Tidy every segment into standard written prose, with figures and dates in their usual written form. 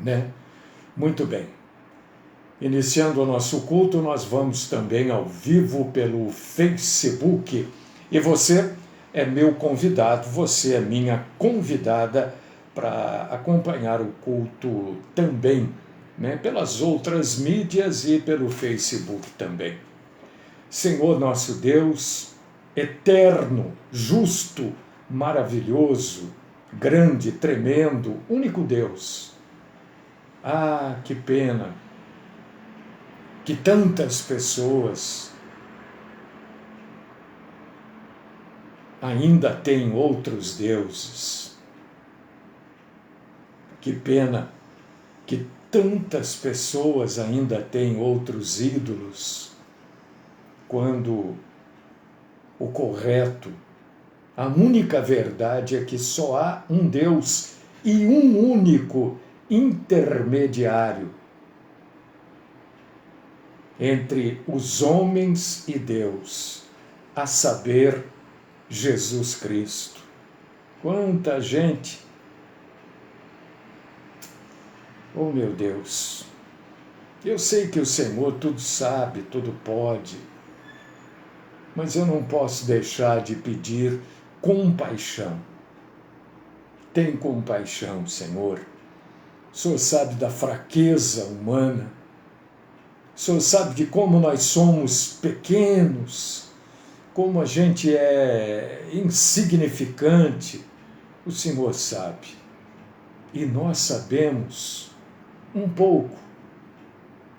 né? Muito bem. Iniciando o nosso culto, nós vamos também ao vivo pelo Facebook. E você é meu convidado, você é minha convidada para acompanhar o culto também, né? Pelas outras mídias e pelo Facebook também. Senhor nosso Deus, eterno, justo, maravilhoso, grande, tremendo, único Deus. Ah, que pena que tantas pessoas ainda têm outros deuses. Que pena que tantas pessoas ainda têm outros ídolos, quando o correto, a única verdade é que só há um Deus e um único intermediário entre os homens e Deus, a saber, Jesus Cristo. Quanta gente! Oh, meu Deus! Eu sei que o Senhor tudo sabe, tudo pode, mas eu não posso deixar de pedir compaixão. Tem compaixão, Senhor. O Senhor sabe da fraqueza humana. O Senhor sabe de como nós somos pequenos, como a gente é insignificante. O Senhor sabe. E nós sabemos um pouco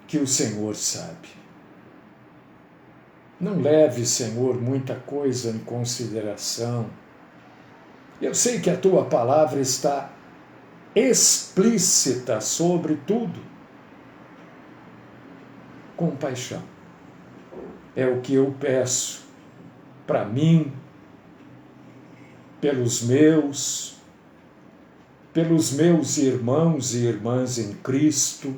que o Senhor sabe. Não leve, Senhor, muita coisa em consideração. Eu sei que a tua palavra está explícita sobre tudo. Compaixão é o que eu peço para mim, pelos meus irmãos e irmãs em Cristo.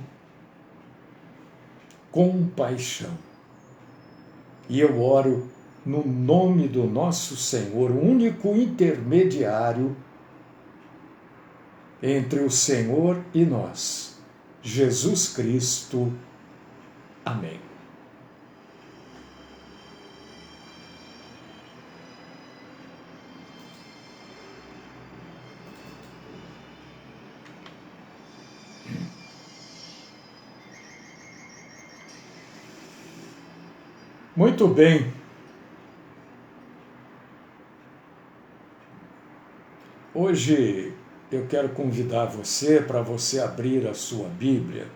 Compaixão. E eu oro no nome do nosso Senhor, o único intermediário entre o Senhor e nós, Jesus Cristo. Amém. Muito bem. Hoje eu quero convidar você para você abrir a sua Bíblia.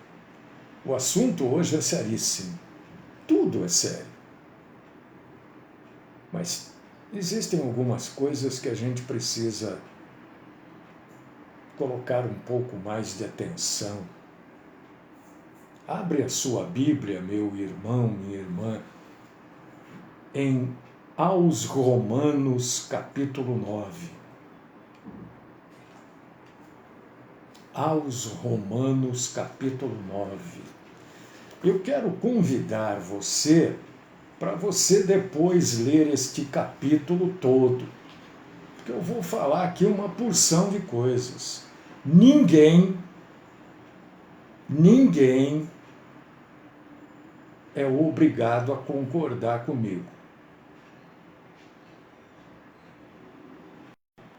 O assunto hoje é seríssimo. Tudo é sério. Mas existem algumas coisas que a gente precisa colocar um pouco mais de atenção. Abre a sua Bíblia, meu irmão, minha irmã, aos Romanos, capítulo 9. Aos Romanos, capítulo 9. Eu quero convidar você para você depois ler este capítulo todo, porque eu vou falar aqui uma porção de coisas. Ninguém é obrigado a concordar comigo.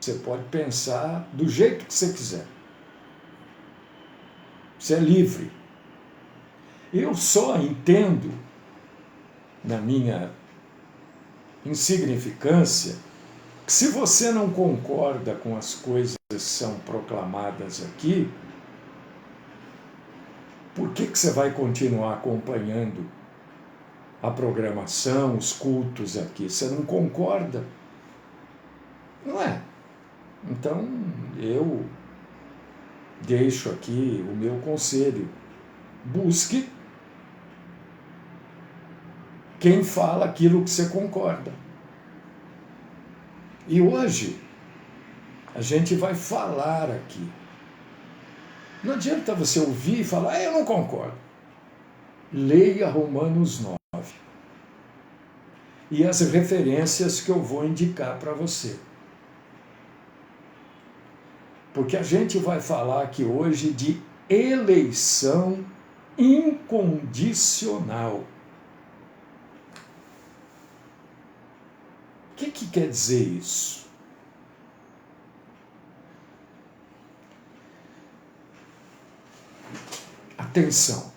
Você pode pensar do jeito que você quiser. Você é livre. Eu só entendo, na minha insignificância, que se você não concorda com as coisas que são proclamadas aqui, por que você vai continuar acompanhando a programação, os cultos aqui? Você não concorda? Não é? Então, eu deixo aqui o meu conselho. Busque quem fala aquilo que você concorda. E hoje, a gente vai falar aqui. Não adianta você ouvir e falar, eu não concordo. Leia Romanos 9. E as referências que eu vou indicar para você. Porque a gente vai falar aqui hoje de eleição incondicional. O que quer dizer isso? Atenção.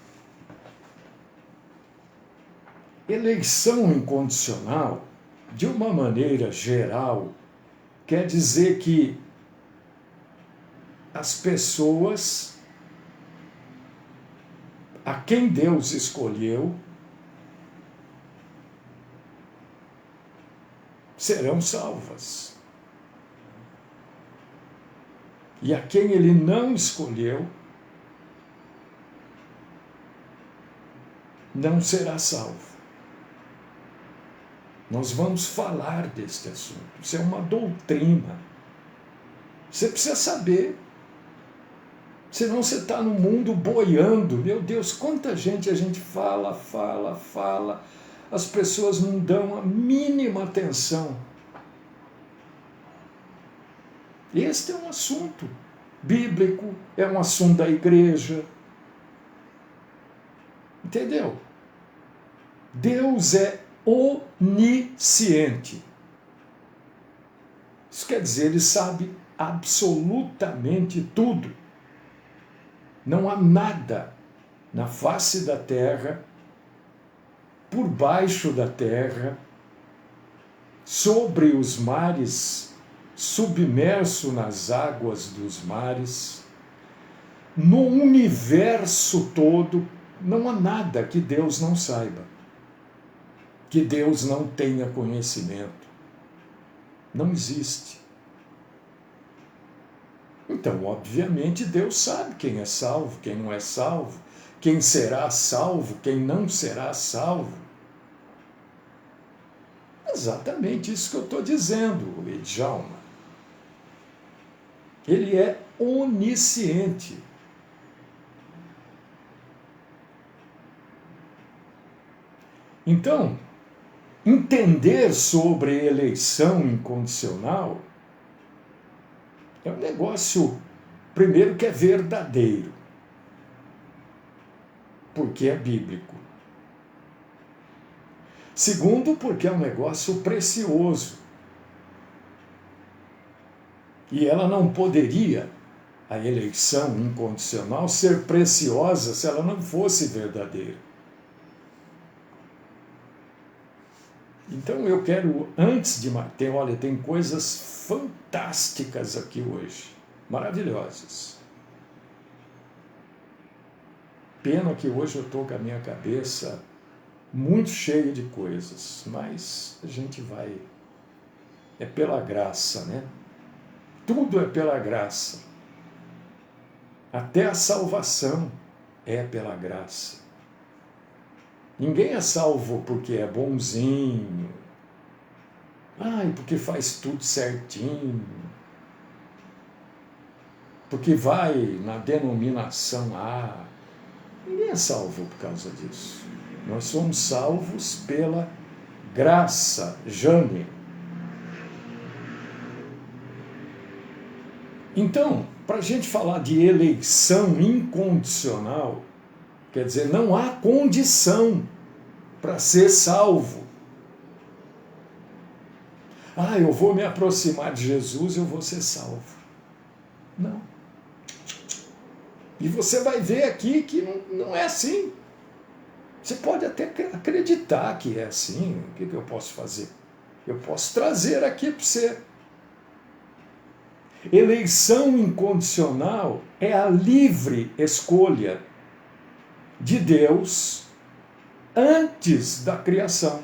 Eleição incondicional, de uma maneira geral, quer dizer que as pessoas a quem Deus escolheu serão salvas. E a quem ele não escolheu não será salvo. Nós vamos falar deste assunto. Isso é uma doutrina. Você precisa saber. Senão você está no mundo boiando. Meu Deus, quanta gente a gente fala. As pessoas não dão a mínima atenção. Este é um assunto bíblico, é um assunto da igreja. Entendeu? Deus é onisciente. Isso quer dizer, ele sabe absolutamente tudo. Não há nada na face da terra, por baixo da terra, sobre os mares, submerso nas águas dos mares, no universo todo, não há nada que Deus não saiba, que Deus não tenha conhecimento. Não existe. Então, obviamente, Deus sabe quem é salvo, quem não é salvo, quem será salvo, quem não será salvo. Exatamente isso que eu estou dizendo, Edjalma. Ele é onisciente. Então, entender sobre eleição incondicional é um negócio, primeiro, que é verdadeiro, porque é bíblico. Segundo, porque é um negócio precioso. E ela não poderia, a eleição incondicional, ser preciosa se ela não fosse verdadeira. Então eu quero, antes de matar, olha, tem coisas fantásticas aqui hoje, maravilhosas. Pena que hoje eu estou com a minha cabeça muito cheia de coisas, mas a gente vai, é pela graça, né? Tudo é pela graça. Até a salvação é pela graça. Ninguém é salvo porque é bonzinho. Porque faz tudo certinho. Porque vai na denominação A. Ninguém é salvo por causa disso. Nós somos salvos pela graça, Jane. Então, para a gente falar de eleição incondicional, quer dizer, não há condição para ser salvo. Eu vou me aproximar de Jesus, eu vou ser salvo. Não. E você vai ver aqui que não é assim. Você pode até acreditar que é assim. O que eu posso fazer? Eu posso trazer aqui para você. Eleição incondicional é a livre escolha de Deus antes da criação.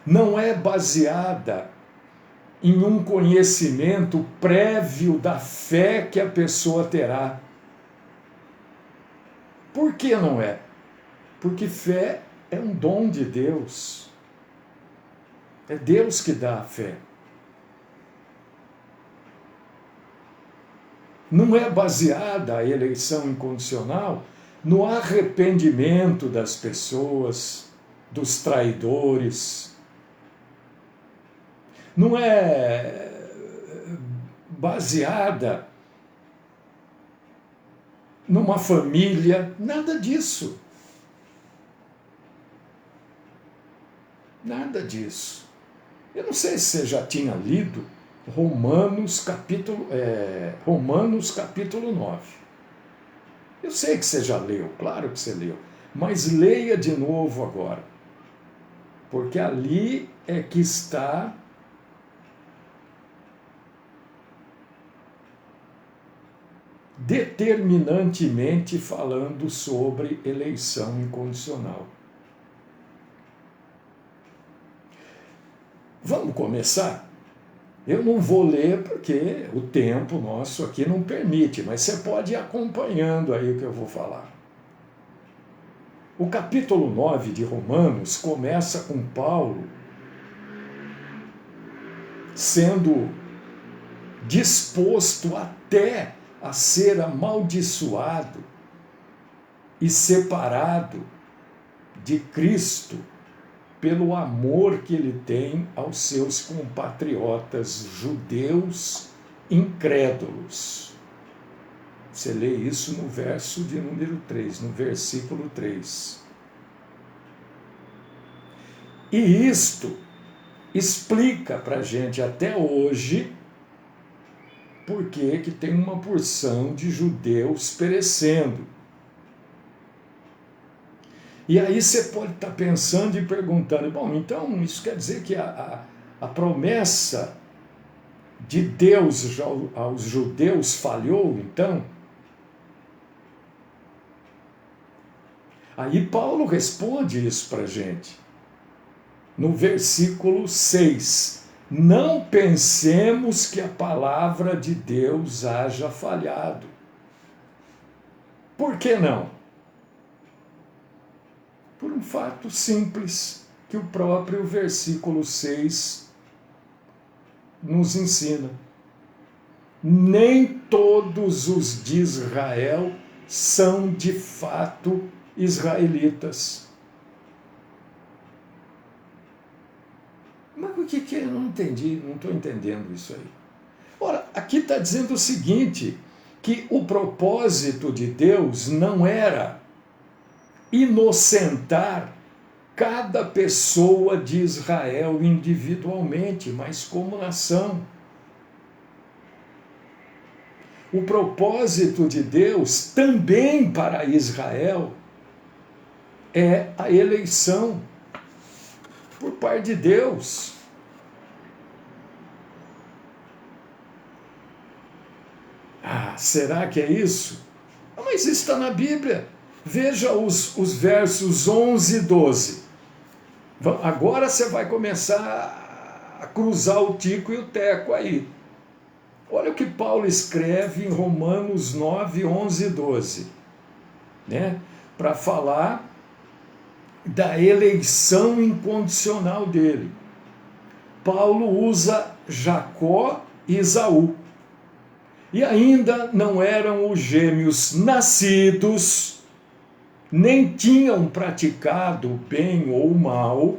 Não é baseada em um conhecimento prévio da fé que a pessoa terá. Por que não é? Porque fé é um dom de Deus. É Deus que dá a fé. Não é baseada a eleição incondicional no arrependimento das pessoas, dos traidores. Não é baseada numa família, nada disso. Nada disso. Eu não sei se você já tinha lido Romanos capítulo 9. Eu sei que você já leu, claro que você leu, mas leia de novo agora, porque ali é que está determinantemente falando sobre eleição incondicional. Vamos começar? Eu não vou ler porque o tempo nosso aqui não permite, mas você pode ir acompanhando aí o que eu vou falar. O capítulo 9 de Romanos começa com Paulo sendo disposto até a ser amaldiçoado e separado de Cristo pelo amor que ele tem aos seus compatriotas judeus incrédulos. Você lê isso no verso de número 3, no versículo 3. E isto explica para a gente até hoje por que tem uma porção de judeus perecendo. E aí você pode estar pensando e perguntando, bom, então isso quer dizer que a promessa de Deus aos judeus falhou, então? Aí Paulo responde isso para a gente, no versículo 6. Não pensemos que a palavra de Deus haja falhado. Por que não? Por um fato simples que o próprio versículo 6 nos ensina. Nem todos os de Israel são de fato israelitas. Mas o que eu não entendi, não estou entendendo isso aí. Ora, aqui está dizendo o seguinte, que o propósito de Deus não era inocentar cada pessoa de Israel individualmente, mas como nação. O propósito de Deus também para Israel é a eleição por parte de Deus. Ah, será que é isso? Mas isso está na Bíblia. Veja os versos 11 e 12. Agora você vai começar a cruzar o tico e o teco aí. Olha o que Paulo escreve em Romanos 9, 11 e 12. Né? Para falar da eleição incondicional dele. Paulo usa Jacó e Esaú. E ainda não eram os gêmeos nascidos, nem tinham praticado o bem ou o mal,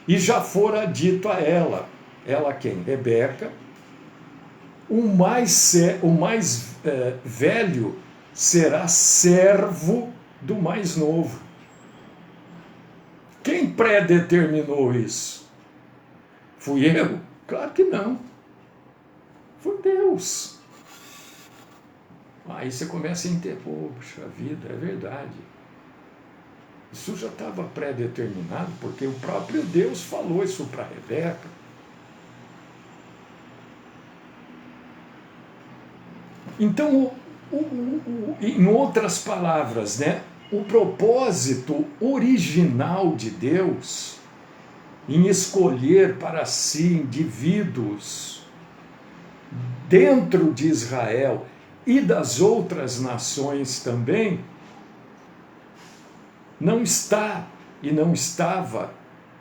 e já fora dito a ela quem? Rebeca, o mais velho será servo do mais novo. Quem predeterminou isso? Fui eu? Claro que não. Foi Deus. Aí você começa a entender, poxa vida, é verdade. Isso já estava pré-determinado, porque o próprio Deus falou isso para Rebeca. Então, em outras palavras, né, o propósito original de Deus em escolher para si indivíduos dentro de Israel e das outras nações também, não está e não estava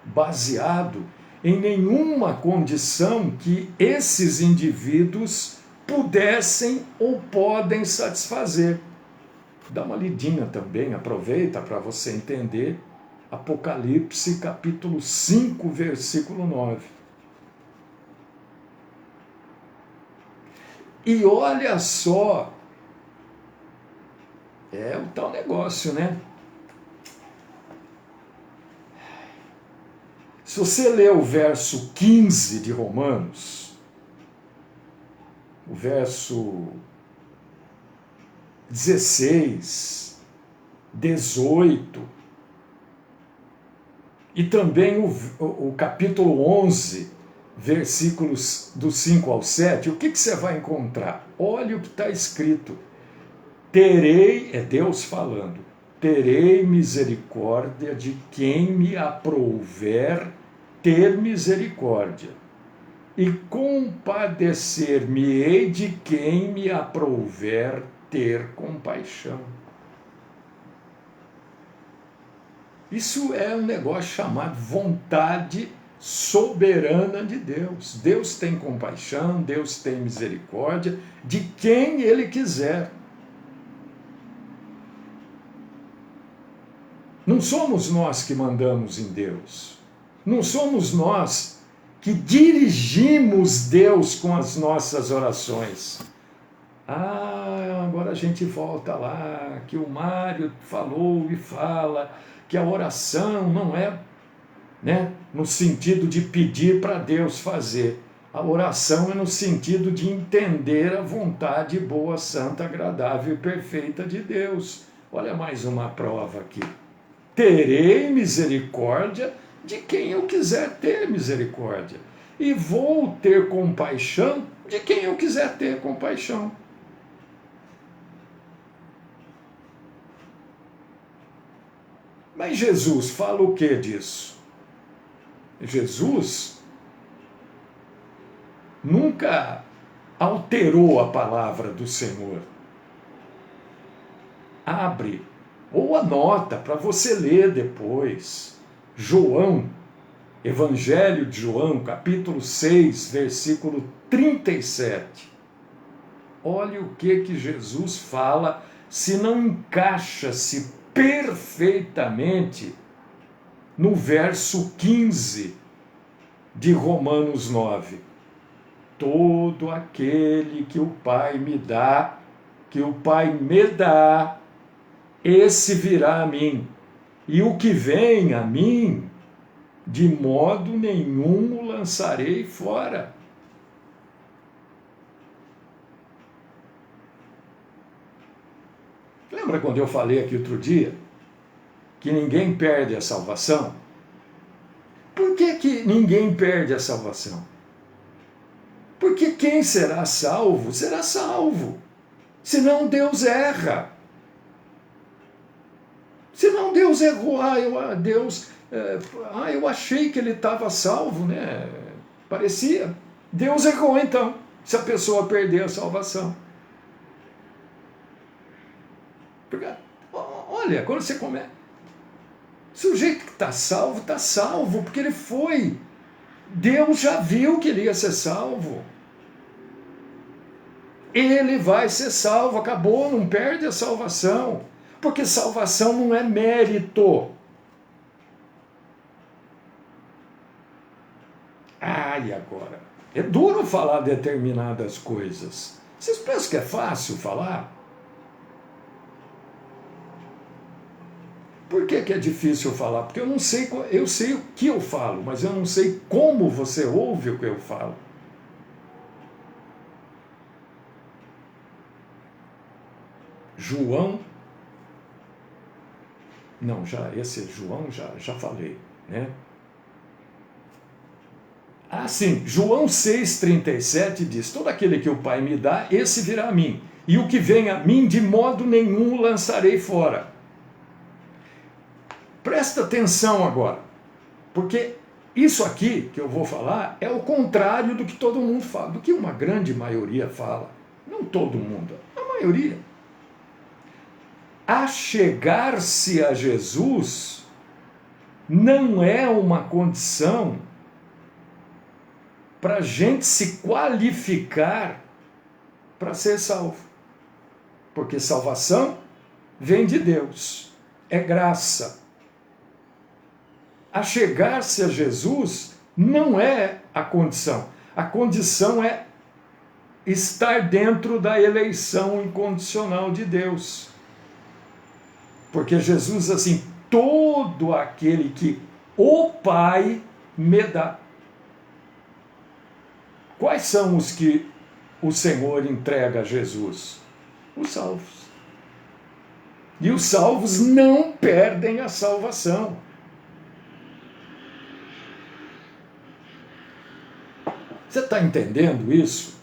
baseado em nenhuma condição que esses indivíduos pudessem ou podem satisfazer. Dá uma lidinha também, aproveita para você entender Apocalipse capítulo 5, versículo 9. E olha só, é o tal negócio, né? Se você ler o verso 15 de Romanos, o verso 16, 18, e também o capítulo 11, versículos do 5 ao 7, o que você vai encontrar? Olha o que está escrito. Terei, é Deus falando, terei misericórdia de quem me aprouver ter misericórdia, e compadecer-me-ei de quem me aprouver ter compaixão. Isso é um negócio chamado vontade soberana de Deus. Deus tem compaixão, Deus tem misericórdia de quem Ele quiser. Não somos nós que mandamos em Deus. Não somos nós que dirigimos Deus com as nossas orações. Agora a gente volta lá, que o Mário falou e fala que a oração não é, né, no sentido de pedir para Deus fazer. A oração é no sentido de entender a vontade boa, santa, agradável e perfeita de Deus. Olha mais uma prova aqui. Terei misericórdia de quem eu quiser ter misericórdia, e vou ter compaixão de quem eu quiser ter compaixão. Mas Jesus fala o que disso? Jesus nunca alterou a palavra do Senhor. Abre ou anota para você ler depois. João, Evangelho de João, capítulo 6, versículo 37. Olha o que Jesus fala, se não encaixa-se perfeitamente no verso 15 de Romanos 9. Todo aquele que o Pai me dá, esse virá a mim, e o que vem a mim, de modo nenhum o lançarei fora. Lembra quando eu falei aqui outro dia que ninguém perde a salvação? Por que ninguém perde a salvação? Porque quem será salvo, será salvo. Senão Deus erra. Senão Deus errou. Eu achei que ele estava salvo, né? Parecia. Deus errou então, se a pessoa perder a salvação. Porque, olha, quando você começa... O sujeito que está salvo, porque ele foi. Deus já viu que ele ia ser salvo. Ele vai ser salvo, acabou, não perde a salvação. Porque salvação não é mérito. E agora? É duro falar determinadas coisas. Vocês pensam que é fácil falar? Por que é difícil falar? Porque eu sei o que eu falo, mas eu não sei como você ouve o que eu falo. João já falei, né? Sim, João 6,37 diz, todo aquele que o Pai me dá, esse virá a mim, e o que vem a mim, de modo nenhum o lançarei fora. Presta atenção agora, porque isso aqui que eu vou falar é o contrário do que todo mundo fala, do que uma grande maioria fala. Não todo mundo, a maioria. Achegar-se a Jesus não é uma condição para a gente se qualificar para ser salvo. Porque salvação vem de Deus, é graça. Achegar-se a Jesus não é a condição. A condição é estar dentro da eleição incondicional de Deus. Porque Jesus, assim, todo aquele que o Pai me dá. Quais são os que o Senhor entrega a Jesus? Os salvos. E os salvos não perdem a salvação. Você está entendendo isso?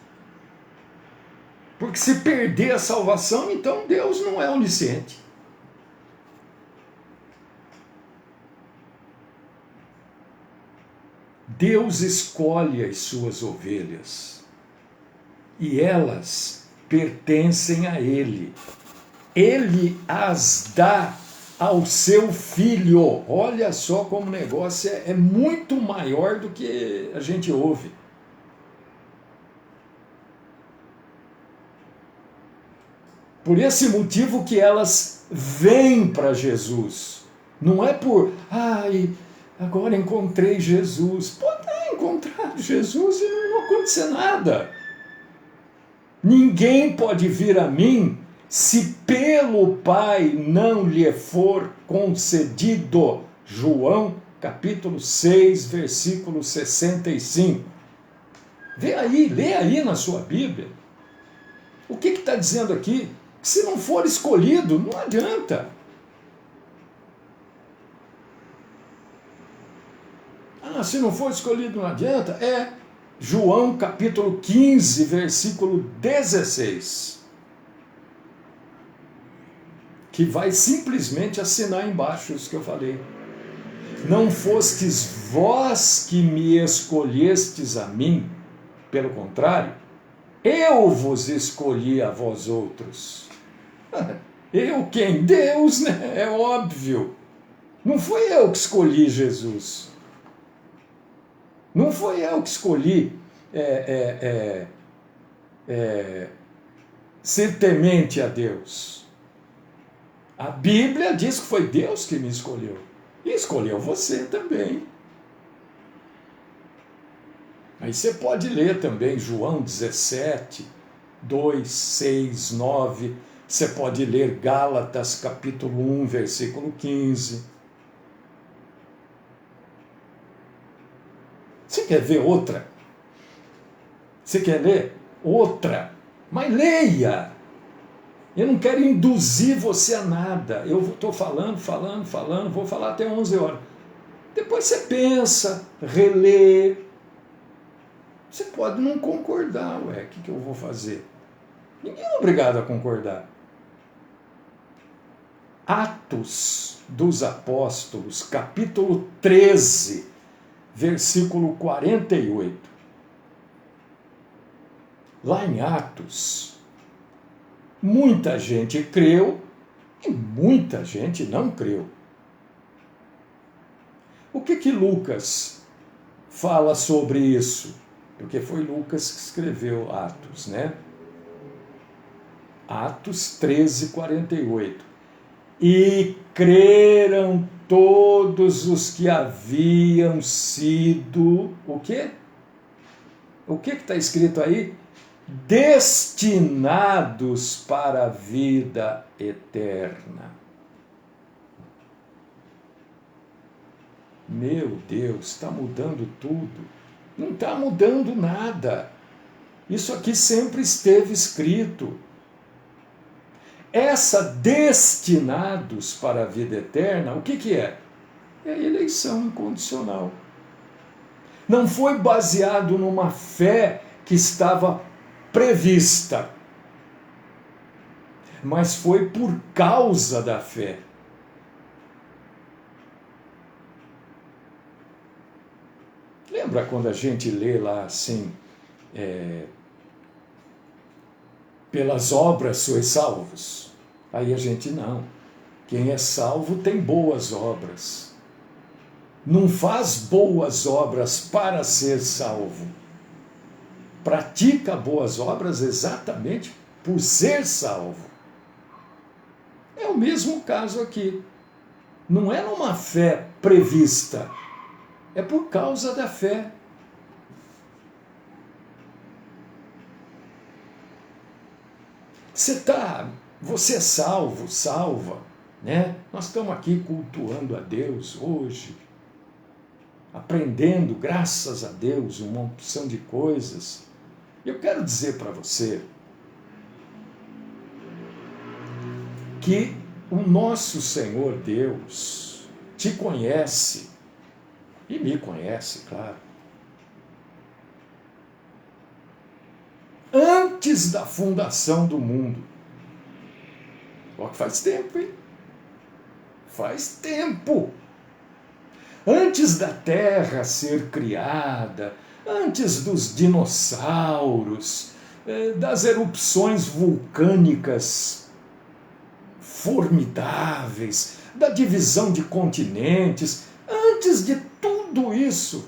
Porque se perder a salvação, então Deus não é onisciente. Deus escolhe as suas ovelhas e elas pertencem a Ele. Ele as dá ao seu filho. Olha só como o negócio é muito maior do que a gente ouve. Por esse motivo que elas vêm para Jesus. Não é por, agora encontrei Jesus. Pode ter encontrado Jesus e não acontecer nada. Ninguém pode vir a mim se pelo Pai não lhe for concedido. João capítulo 6, versículo 65. Vê aí, lê aí na sua Bíblia. O que está dizendo aqui? Que se não for escolhido, não adianta. Se não for escolhido, não adianta. É João capítulo 15, versículo 16. Que vai simplesmente assinar embaixo isso que eu falei. Não fostes vós que me escolhestes a mim, pelo contrário, eu vos escolhi a vós outros. Eu quem? Deus, né? É óbvio. Não foi eu que escolhi Jesus. Não foi eu que escolhi ser temente a Deus. A Bíblia diz que foi Deus que me escolheu. E escolheu você também. Aí você pode ler também João 17, 2, 6, 9. Você pode ler Gálatas capítulo 1, versículo 15. Você quer ver outra? Você quer ler outra? Mas leia! Eu não quero induzir você a nada. Eu estou falando, vou falar até 11 horas. Depois você pensa, relê. Você pode não concordar, o que eu vou fazer? Ninguém é obrigado a concordar. Atos dos Apóstolos, capítulo 13, versículo 48. Lá em Atos, muita gente creu e muita gente não creu. O que Lucas fala sobre isso? Porque foi Lucas que escreveu Atos, né? Atos 13, 48. E creram todos os que haviam sido... O quê? O que está escrito aí? Destinados para a vida eterna. Meu Deus, está mudando tudo. Não está mudando nada. Isso aqui sempre esteve escrito. Essa destinados para a vida eterna, o que é? É a eleição incondicional. Não foi baseado numa fé que estava prevista, mas foi por causa da fé. Lembra quando a gente lê lá assim, pelas obras sois salvos? Aí a gente não. Quem é salvo tem boas obras. Não faz boas obras para ser salvo. Pratica boas obras exatamente por ser salvo. É o mesmo caso aqui. Não é numa fé prevista. É por causa da fé. Você é salvo, salva, né? Nós estamos aqui cultuando a Deus hoje, aprendendo, graças a Deus, uma opção de coisas. Eu quero dizer para você que o nosso Senhor Deus te conhece, e me conhece, claro, antes da fundação do mundo. Ó, que faz tempo, hein? Faz tempo. Antes da Terra ser criada, antes dos dinossauros, das erupções vulcânicas formidáveis, da divisão de continentes, antes de tudo isso,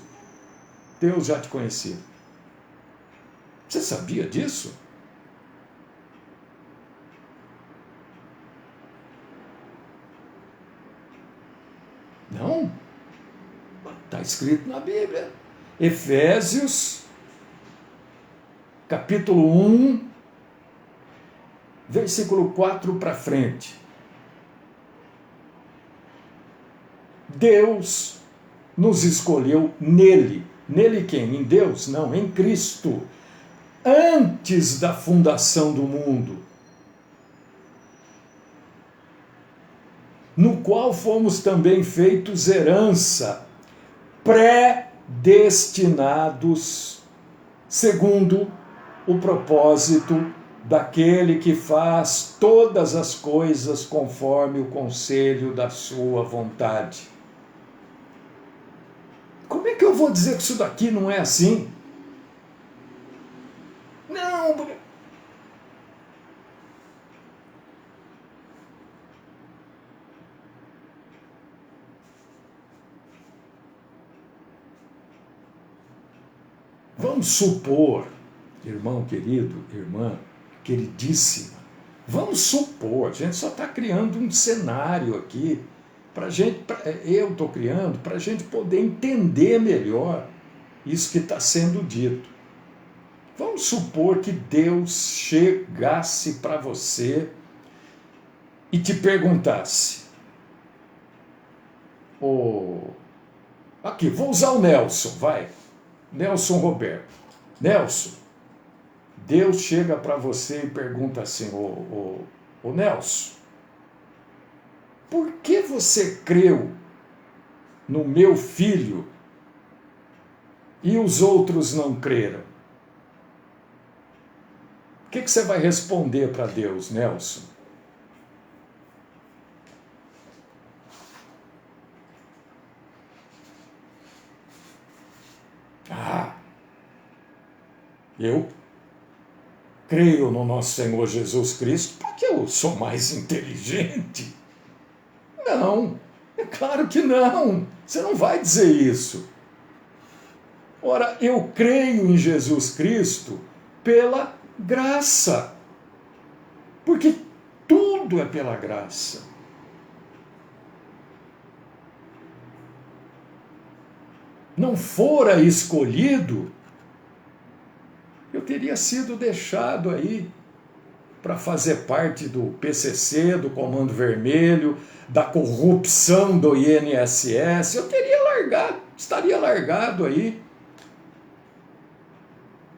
Deus já te conhecia. Você sabia disso? Não? Está escrito na Bíblia. Efésios, capítulo 1, versículo 4 para frente. Deus nos escolheu nele. Nele quem? Em Deus? Não, em Cristo. Antes da fundação do mundo, no qual fomos também feitos herança, predestinados, segundo o propósito daquele que faz todas as coisas conforme o conselho da sua vontade. Como é que eu vou dizer que isso daqui não é assim? Não. Vamos supor, irmão querido, irmã queridíssima, vamos supor, a gente só está criando um cenário aqui, eu estou criando para a gente poder entender melhor isso que está sendo dito. Vamos supor que Deus chegasse para você e te perguntasse, aqui, vou usar o Nelson, vai, Nelson Roberto. Nelson, Deus chega para você e pergunta assim, ô Nelson, por que você creu no meu filho e os outros não creram? O que você vai responder para Deus, Nelson? Eu creio no nosso Senhor Jesus Cristo porque eu sou mais inteligente. Não, é claro que não. Você não vai dizer isso. Ora, eu creio em Jesus Cristo pela graça. Porque tudo é pela graça. Não fora escolhido, eu teria sido deixado aí para fazer parte do PCC, do Comando Vermelho, da corrupção do INSS. Eu teria largado, estaria largado aí,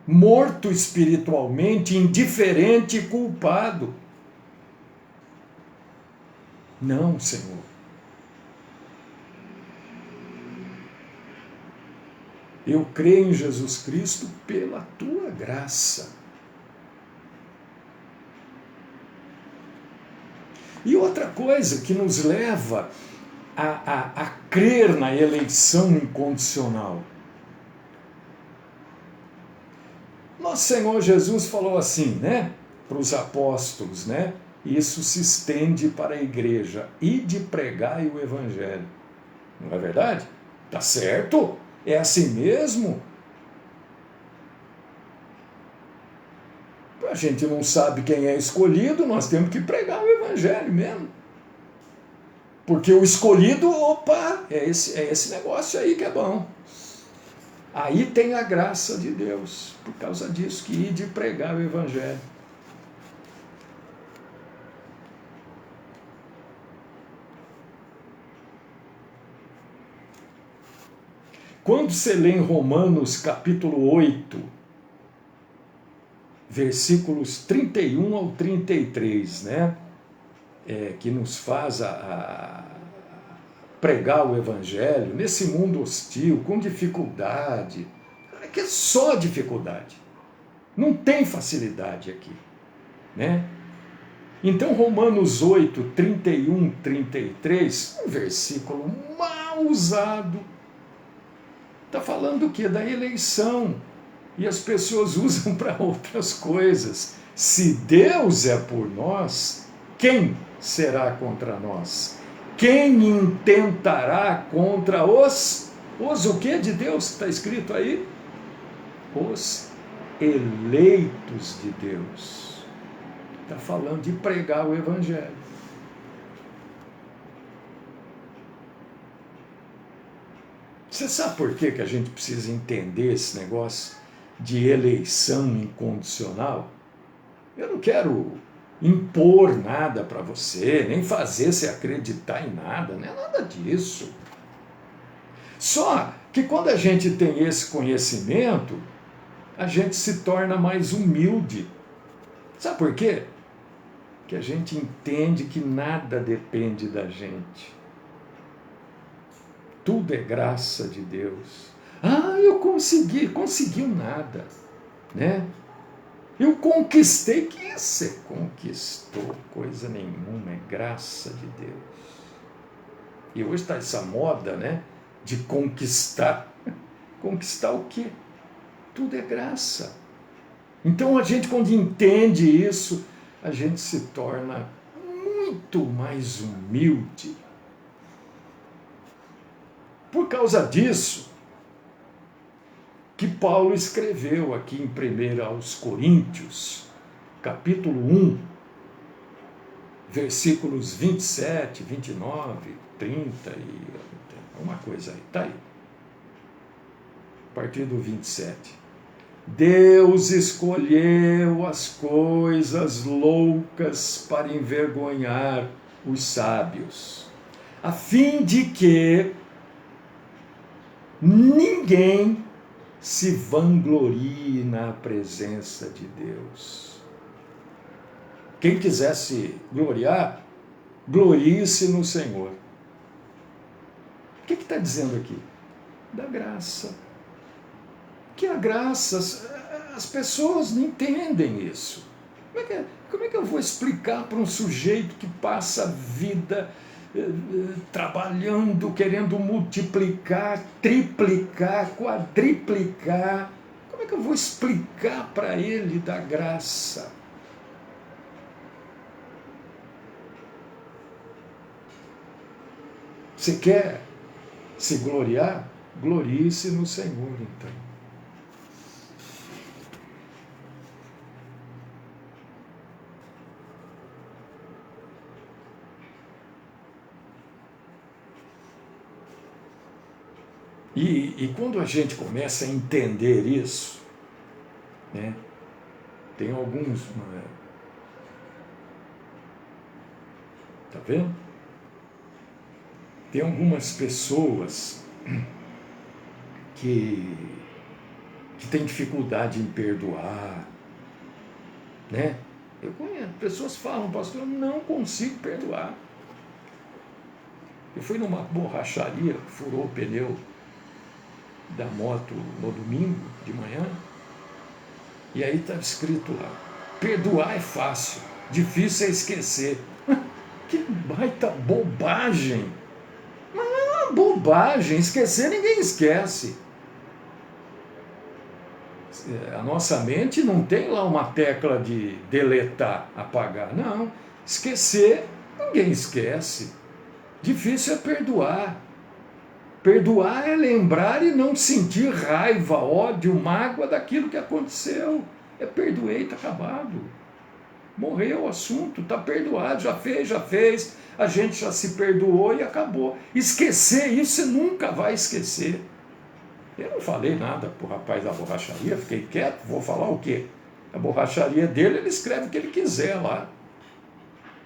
morto espiritualmente, indiferente e culpado. Não, Senhor. Eu creio em Jesus Cristo pela tua graça. E outra coisa que nos leva a crer na eleição incondicional. Nosso Senhor Jesus falou assim, né, para os apóstolos, né? Isso se estende para a igreja. Ide pregai o evangelho. Não é verdade? Tá certo? É assim mesmo? A gente não sabe quem é escolhido, nós temos que pregar o evangelho mesmo. Porque o escolhido, é esse negócio aí que é bom. Aí tem a graça de Deus, por causa disso, que ide pregar o evangelho. Quando você lê em Romanos capítulo 8, versículos 31 ao 33, né? Que nos faz pregar o evangelho nesse mundo hostil, com dificuldade, é que é só dificuldade, não tem facilidade aqui, né? Então Romanos 8, 31, 33, um versículo mal usado, está falando o quê? Da eleição, e as pessoas usam para outras coisas. Se Deus é por nós, quem será contra nós? Quem intentará contra os o que de Deus? Está escrito aí? Os eleitos de Deus. Está falando de pregar o evangelho. Você sabe por que a gente precisa entender esse negócio de eleição incondicional? Eu não quero impor nada para você, nem fazer você acreditar em nada, não é nada disso. Só que quando a gente tem esse conhecimento, a gente se torna mais humilde. Sabe por quê? Porque a gente entende que nada depende da gente. Tudo é graça de Deus. Ah, eu consegui. Conseguiu nada, né? Eu conquistei. Que você conquistou? Coisa nenhuma, é graça de Deus. E hoje está essa moda, né? De conquistar. Conquistar o quê? Tudo é graça. Então a gente, quando entende isso, a gente se torna muito mais humilde. Por causa disso, que Paulo escreveu aqui em 1 aos Coríntios, capítulo 1, versículos 27, 29, 30 e uma coisa aí, está aí. A partir do 27. Deus escolheu as coisas loucas para envergonhar os sábios, a fim de que ninguém se vanglorie na presença de Deus. Quem quiser se gloriar, glorie-se no Senhor. O que está dizendo aqui? Da graça. Que a graça, as pessoas não entendem isso. Como é que eu vou explicar para um sujeito que passa a vida trabalhando, querendo multiplicar, triplicar, quadriplicar? Como é que eu vou explicar para ele da graça? Você quer se gloriar? Glorie-se no Senhor, então. E quando a gente começa a entender isso, né, tem alguns... Tá vendo? Tem algumas pessoas que têm dificuldade em perdoar, né? Eu conheço, pessoas falam, pastor, eu não consigo perdoar. Eu fui numa borracharia, furou o pneu da moto no domingo de manhã, e aí estava escrito lá, perdoar é fácil, difícil é esquecer. Que baita bobagem! Mas não é uma bobagem, esquecer ninguém esquece. A nossa mente não tem lá uma tecla de deletar, apagar, não. Esquecer, ninguém esquece. Difícil é perdoar. Perdoar é lembrar e não sentir raiva, ódio, mágoa daquilo que aconteceu. É perdoei, está acabado. Morreu o assunto, está perdoado, já fez, a gente já se perdoou e acabou. Esquecer isso você nunca vai esquecer. Eu não falei nada para o rapaz da borracharia, fiquei quieto, vou falar o quê? A borracharia dele, ele escreve o que ele quiser lá.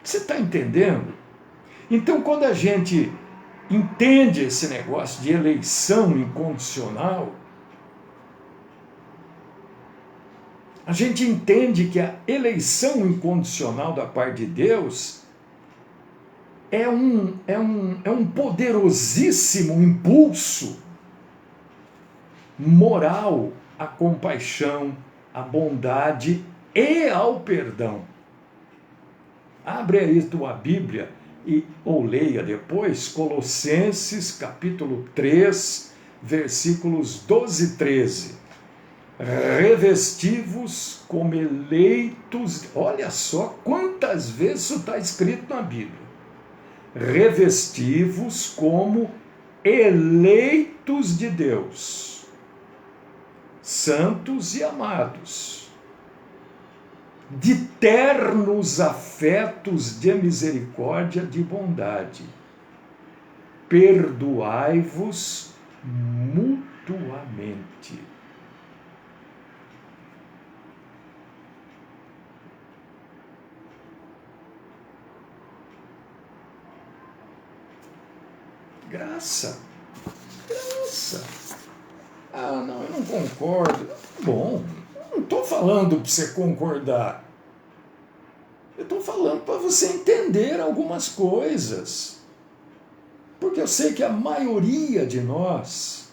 Você está entendendo? Então, quando a gente entende esse negócio de eleição incondicional, a gente entende que a eleição incondicional da parte de Deus é um poderosíssimo impulso moral à compaixão, à bondade e ao perdão. Abre aí tua Bíblia ou leia depois Colossenses capítulo 3, versículos 12 e 13. Revesti-vos como eleitos. Olha só quantas vezes isso está escrito na Bíblia. Revesti-vos como eleitos de Deus, santos e amados, de ternos afetos de misericórdia, de bondade. Perdoai-vos mutuamente. Graça. Ah, não, eu não concordo. Bom, não estou falando para você concordar. Eu estou falando para você entender algumas coisas. Porque eu sei que a maioria de nós,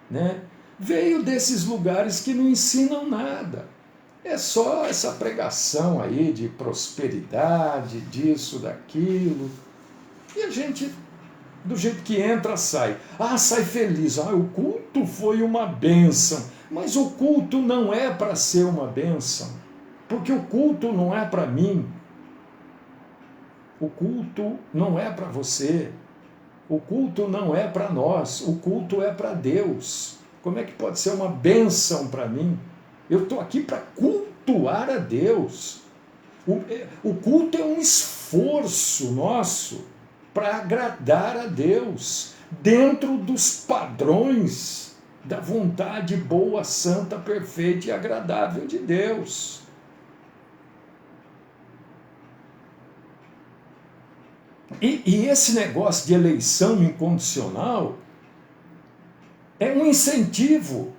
né, veio desses lugares que não ensinam nada. É só essa pregação aí de prosperidade, disso, daquilo. E a gente, do jeito que entra, sai. Ah, sai feliz. Ah, o culto foi uma bênção. Mas o culto não é para ser uma bênção. Porque o culto não é para mim. O culto não é para você. O culto não é para nós. O culto é para Deus. Como é que pode ser uma bênção para mim? Eu estou aqui para cultuar a Deus. O culto é um esforço nosso para agradar a Deus, dentro dos padrões da vontade boa, santa, perfeita e agradável de Deus. E esse negócio de eleição incondicional é um incentivo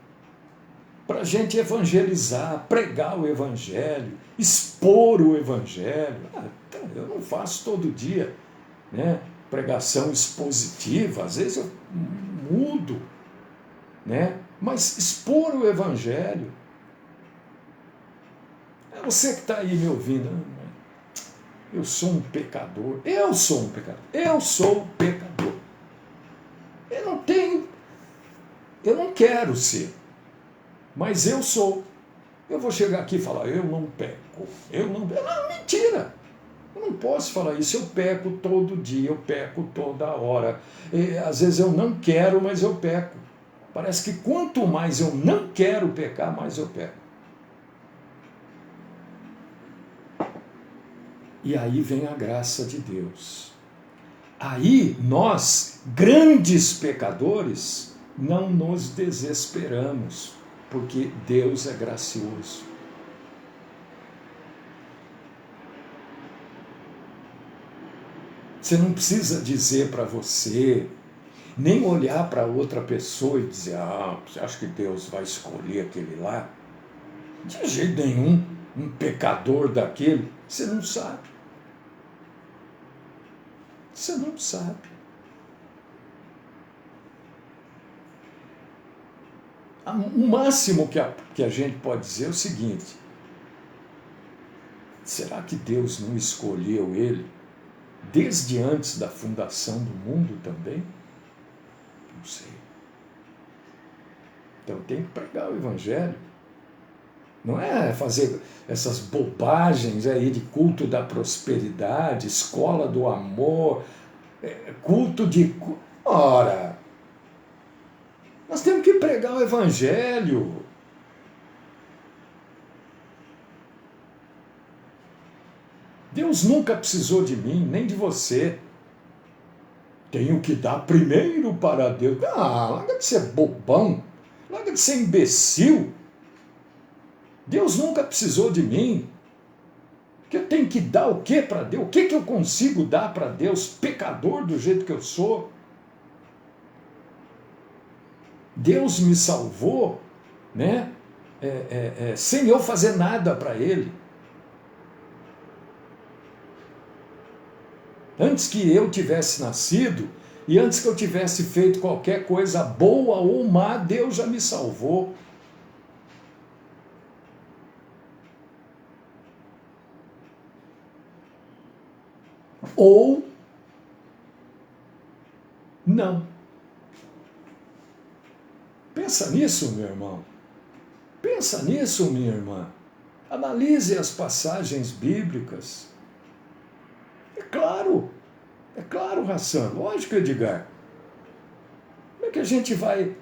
para a gente evangelizar, pregar o evangelho, expor o evangelho. Eu não faço todo dia, né, pregação expositiva, às vezes eu mudo, né, mas expor o evangelho. É você que está aí me ouvindo. Eu sou um pecador. Eu sou um pecador. Eu sou um pecador. Eu não quero ser, mas eu sou. Eu vou chegar aqui e falar, eu não peco. Não, mentira. Eu não posso falar isso. Eu peco todo dia, eu peco toda hora. Às vezes eu não quero, mas eu peco. Parece que quanto mais eu não quero pecar, mais eu peco. E aí vem a graça de Deus. Aí nós, grandes pecadores, não nos desesperamos, porque Deus é gracioso. Você não precisa dizer para você, nem olhar para outra pessoa e dizer, você acha que Deus vai escolher aquele lá? De jeito nenhum, um pecador daquele, você não sabe. Você não sabe. O máximo que a gente pode dizer é o seguinte: será que Deus não escolheu ele desde antes da fundação do mundo também? Não sei. Então tem que pregar o evangelho. Não é fazer essas bobagens aí de culto da prosperidade, escola do amor, culto de... Ora, nós temos que pregar o evangelho. Deus nunca precisou de mim, nem de você. Tenho que dar primeiro para Deus. Larga de ser bobão, larga de ser imbecil. Deus nunca precisou de mim. Que eu tenho que dar o que para Deus? O que eu consigo dar para Deus, pecador do jeito que eu sou? Deus me salvou, né? Sem eu fazer nada para Ele. Antes que eu tivesse nascido e antes que eu tivesse feito qualquer coisa boa ou má, Deus já me salvou. Ou não. Pensa nisso, meu irmão. Pensa nisso, minha irmã. Analise as passagens bíblicas. É claro, Hassan, lógico, Edgar. Como é que a gente vai...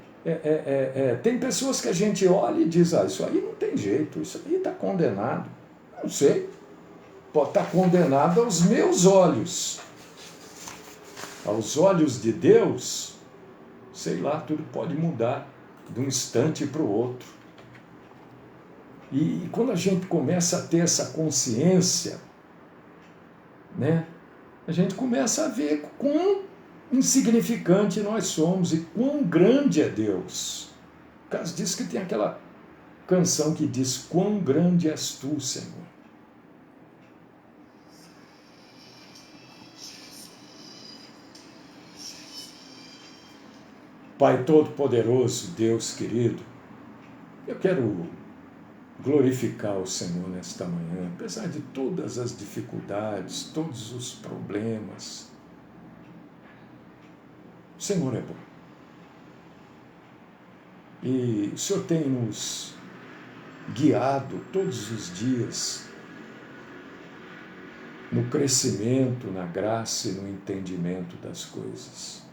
tem pessoas que a gente olha e diz, isso aí não tem jeito, isso aí está condenado. Não sei, pode estar condenado aos meus olhos. Aos olhos de Deus, sei lá, tudo pode mudar de um instante para o outro. E quando a gente começa a ter essa consciência, né, a gente começa a ver quão insignificante nós somos e quão grande é Deus. Por causa disso que tem aquela canção que diz, quão grande és tu, Senhor. Pai Todo-Poderoso, Deus querido, eu quero glorificar o Senhor nesta manhã, apesar de todas as dificuldades, todos os problemas. O Senhor é bom. E o Senhor tem nos guiado todos os dias no crescimento, na graça e no entendimento das coisas.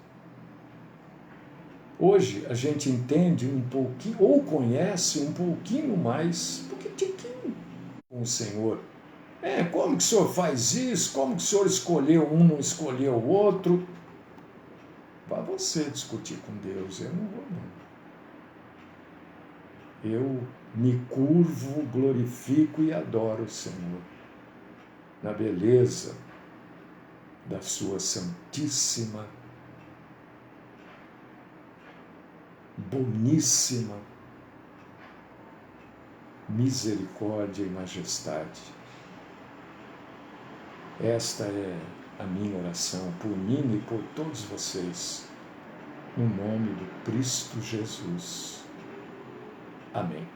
Hoje a gente entende um pouquinho, ou conhece um pouquinho mais, pouquinho com o Senhor. Como que o Senhor faz isso? Como que o Senhor escolheu um, não escolheu o outro? Vá você discutir com Deus, eu não vou não. Eu me curvo, glorifico e adoro o Senhor, na beleza da sua santíssima, boníssima misericórdia e majestade. Esta é a minha oração por mim e por todos vocês, no nome do Cristo Jesus. Amém.